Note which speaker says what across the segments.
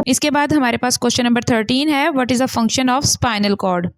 Speaker 1: इसके बाद हमारे पास क्वेश्चन नंबर 13 है, what is the function of spinal cord.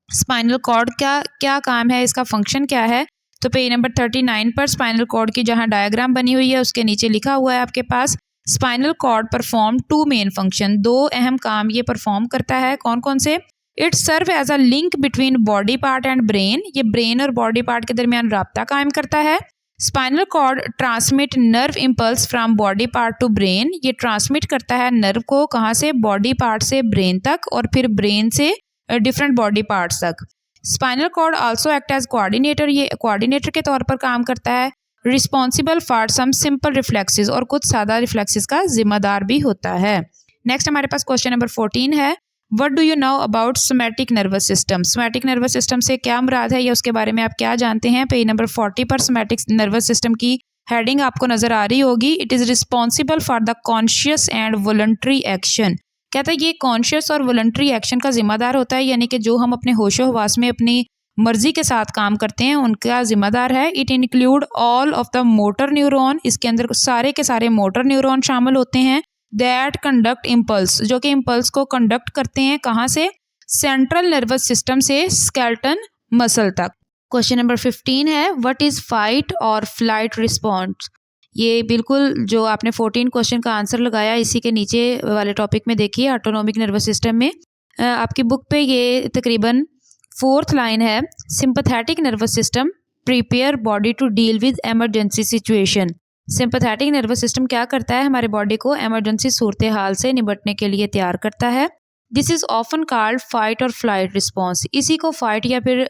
Speaker 1: Spinal cord का क्या काम है, इसका फंक्शन क्या है। तो पेज नंबर 39 पर स्पाइनल कॉर्ड की जहां डायग्राम बनी हुई है उसके नीचे लिखा हुआ है आपके पास, spinal cord perform 2 main function, 2 अहम काम ये परफॉर्म करता है। कौन कौन से। It serve as a link between body part and brain, ये ब्रेन और बॉडी पार्ट के दरमियान राब्ता कायम करता है। Spinal cord transmit nerve impulse from body part to brain, ये ट्रांसमिट करता है नर्व को कहाँ से, बॉडी पार्ट से ब्रेन तक और फिर ब्रेन से डिफरेंट बॉडी पार्ट्स तक। Spinal cord also act as coordinator, ये कोऑर्डिनेटर के तौर पर काम करता है। Responsible for some simple reflexes, और कुछ सादा रिफ्लेक्सेस का जिम्मेदार भी होता है। नेक्स्ट हमारे पास क्वेश्चन नंबर 14 है, what do you know about somatic nervous system. Somatic nervous system से क्या मुराद है या उसके बारे में आप क्या जानते हैं। पेज नंबर 40 पर सोमैटिक नर्वस सिस्टम की हेडिंग आपको नजर आ रही होगी। It is responsible for the conscious and voluntary action, कहता है ये कॉन्शियस और वॉलंटरी एक्शन का जिम्मेदार होता है, यानी कि जो हम अपने होशो हवास में अपनी मर्जी के साथ काम करते हैं उनका जिम्मेदार है। It include all of the motor neuron, इसके अंदर सारे के सारे मोटर न्यूरॉन शामिल होते हैं। दैट कंडक्ट इम्पल्स, जो कि इम्पल्स को कंडक्ट करते हैं कहाँ से, सेंट्रल नर्वस सिस्टम से स्केलेटन मसल तक। क्वेश्चन नंबर 15 है, व्हाट इज फाइट और फ्लाइट रिस्पॉन्स। ये बिल्कुल जो आपने 14 क्वेश्चन का आंसर लगाया इसी के नीचे वाले टॉपिक में देखिए, ऑटोनॉमिक नर्वस सिस्टम में आपकी बुक पे ये तकरीबन 4th लाइन है, sympathetic nervous system prepare body to deal with emergency situation. Sympathetic nervous system क्या करता है, हमारे बॉडी को एमरजेंसी सूरत हाल से निपटने के लिए तैयार करता है। This is often called fight और फ्लाइट रिस्पॉन्स, इसी को फाइट या फिर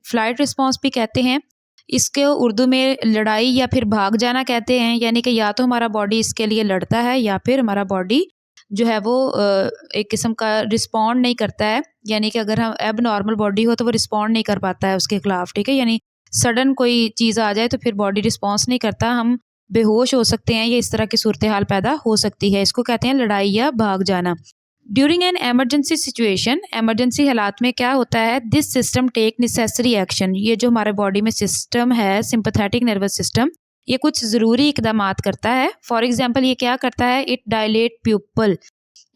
Speaker 1: फ्लाइट रिस्पॉन्स भी कहते हैं। इसके उर्दू में लड़ाई या फिर भाग जाना कहते हैं, यानी कि या तो हमारा बॉडी इसके लिए लड़ता है या फिर हमारा बॉडी जो है वो एक किस्म का रिस्पॉन्ड नहीं करता है, यानी कि अगर हम एब नॉर्मल बॉडी हो तो वो रिस्पॉन्ड नहीं कर पाता है उसके खिलाफ, ठीक है। यानी सडन कोई चीज़ आ जाए तो फिर बॉडी रिस्पॉन्स नहीं करता, हम बेहोश हो सकते हैं, ये इस तरह की सूरत हाल पैदा हो सकती है, इसको कहते हैं लड़ाई या भाग जाना। During an emergency situation, emergency हालात में क्या होता है, this system take necessary action, ये जो हमारे बॉडी में सिस्टम है सिंपैथेटिक नर्वस सिस्टम, ये कुछ ज़रूरी इकदामात करता है। फॉर एग्जांपल ये क्या करता है, इट डायलेट प्यूपल,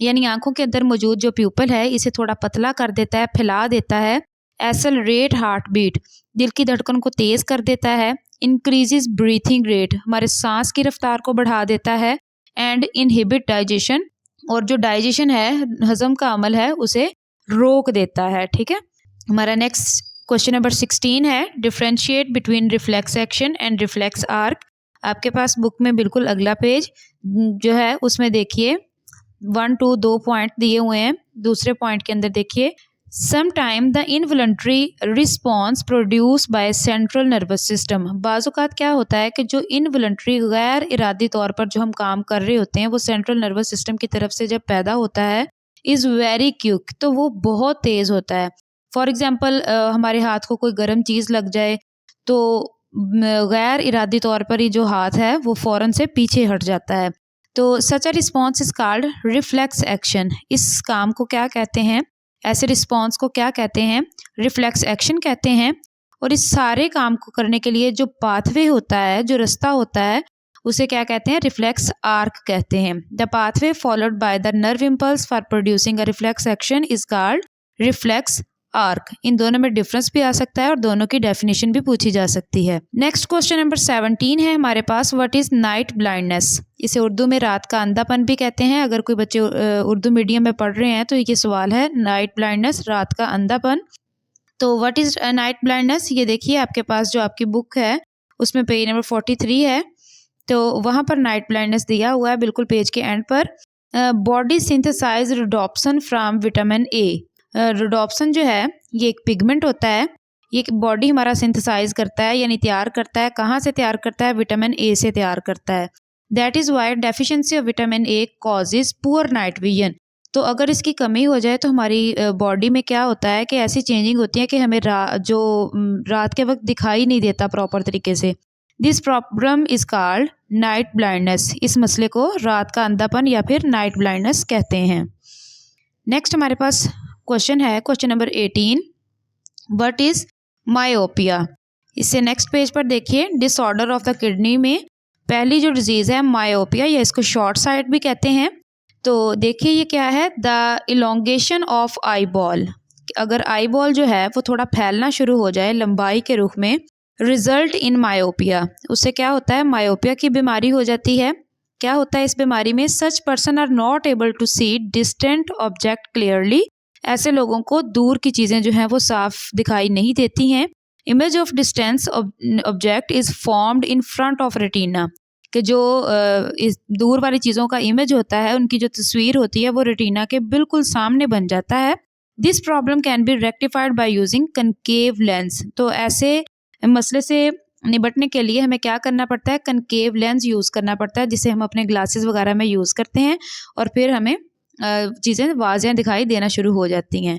Speaker 1: यानी आंखों के अंदर मौजूद जो प्यूपल है इसे थोड़ा पतला कर देता है, फैला देता है। एक्सेलरेट हार्ट बीट, दिल की धड़कन को तेज़ कर देता है। इंक्रीजेज ब्रीथिंग रेट, हमारे सांस की रफ्तार को बढ़ा देता है। एंड इनहिबिट डाइजेशन, और जो डाइजेशन है हजम का अमल है उसे रोक देता है, ठीक है। हमारा नेक्स्ट क्वेश्चन नंबर 16 है, differentiate between reflex action and reflex arc. आपके पास बुक में बिल्कुल अगला पेज जो है उसमें देखिए 1 2 2 पॉइंट दिए हुए हैं। दूसरे पॉइंट के अंदर देखिए, sometime the involuntary response produce by central nervous system. बाज़-औक़ात क्या होता है कि जो इनवॉलंटरी गैर इरादी तौर पर जो हम काम कर रहे होते हैं वो सेंट्रल नर्वस सिस्टम की तरफ से जब पैदा होता है, इज़ वेरी क्विक, तो वो बहुत तेज़ होता है। फॉर एग्जांपल हमारे हाथ को कोई गर्म चीज़ लग जाए तो गैर इरादी तौर पर ही जो हाथ है वो फ़ौरन से पीछे हट जाता है। तो such a response is called reflex action. इस काम को क्या कहते हैं, ऐसे रिस्पॉन्स को क्या कहते हैं, रिफ्लेक्स एक्शन कहते हैं। और इस सारे काम को करने के लिए जो पाथवे होता है, जो रास्ता होता है, उसे क्या कहते हैं, रिफ्लेक्स आर्क कहते हैं। The pathway followed by the nerve impulse for producing a reflex action is called reflex arc. इन दोनों में डिफरेंस भी आ सकता है और दोनों की डेफिनेशन भी पूछी जा सकती है। नेक्स्ट क्वेश्चन नंबर 17 है हमारे पास, व्हाट इज नाइट ब्लाइंडनेस। इसे उर्दू में रात का अंधापन भी कहते हैं। अगर कोई बच्चे उर्दू मीडियम में पढ़ रहे हैं तो ये सवाल है, नाइट ब्लाइंडनेस, रात का अंधापन। तो व्हाट इज नाइट ब्लाइंडनेस, ये देखिए आपके पास जो आपकी बुक है उसमें पेज नंबर 43 है, तो वहाँ पर नाइट ब्लाइंडनेस दिया हुआ है बिल्कुल पेज के एंड पर। Body synthesize rhodopsin from vitamin A. Rhodopsin जो है ये एक पिगमेंट होता है, ये बॉडी हमारा सिंथेसाइज करता है यानी तैयार करता है। कहाँ से तैयार करता है, विटामिन ए से तैयार करता है। That is why deficiency of vitamin A causes poor night vision. तो अगर इसकी कमी हो जाए तो हमारी बॉडी में क्या होता है कि ऐसी चेंजिंग होती है कि हमें रात के वक्त दिखाई नहीं देता प्रॉपर तरीके से। This problem is called night blindness. इस मसले को रात का अंधापन या फिर नाइट ब्लाइंडनेस कहते हैं। नेक्स्ट हमारे पास क्वेश्चन है, question number 18, what is myopia. इससे नेक्स्ट पेज पर देखिए, डिसऑर्डर ऑफ द किडनी में पहली जो डिजीज़ है मायोपिया, या इसको शॉर्ट साइट भी कहते हैं। तो देखिए ये क्या है, the elongation of eye ball. अगर आई बॉल जो है वो थोड़ा फैलना शुरू हो जाए लंबाई के रुख में, रिजल्ट इन मायोपिया, उससे क्या होता है, मायोपिया की बीमारी हो जाती है। क्या होता है इस बीमारी में, such person are not able to see distant object clearly, ऐसे लोगों को दूर की चीज़ें जो हैं वो साफ दिखाई नहीं देती हैं। Image of distance object is formed in front of retina, कि जो इस दूर वाली चीज़ों का इमेज होता है, उनकी जो तस्वीर होती है वो रेटिना के बिल्कुल सामने बन जाता है। This problem can be rectified by using concave lens. तो ऐसे मसले से निपटने के लिए हमें क्या करना पड़ता है, कनकेव लेंस यूज़ करना पड़ता है, जिसे हम अपने ग्लासेस वगैरह में यूज़ करते हैं और फिर हमें चीज़ें वाज़ेह दिखाई देना शुरू हो जाती हैं।